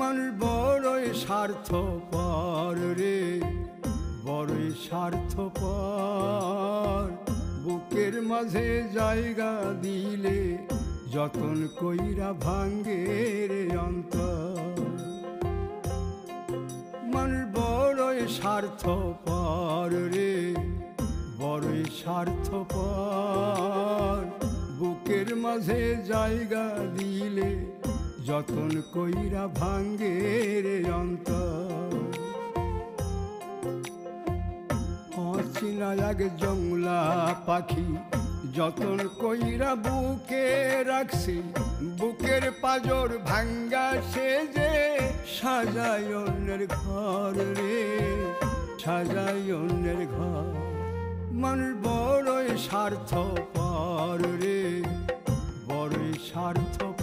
মানুষ বড়ই স্বার্থপর রে, বড়ই স্বার্থপর। বুকের মাঝে জায়গা দিলে যতন কইরা ভাঙ্গে রে অন্তর। মানুষ বড়ই স্বার্থপর রে, বড়ই স্বার্থপর। বুকের মাঝে জায়গা দিলে যতন কইরা ভাঙ্গে রে অন্তর। অচিনা এক জংলা পাখি যতন কইরা বুকে রাখছি, বুকের পাজর ভাঙ্গা সে যে সাজায় অন্যের ঘর রে, সাজায় অন্যের ঘর। মানুষ বড়ই স্বার্থপর রে, বড়ই স্বার্থপর।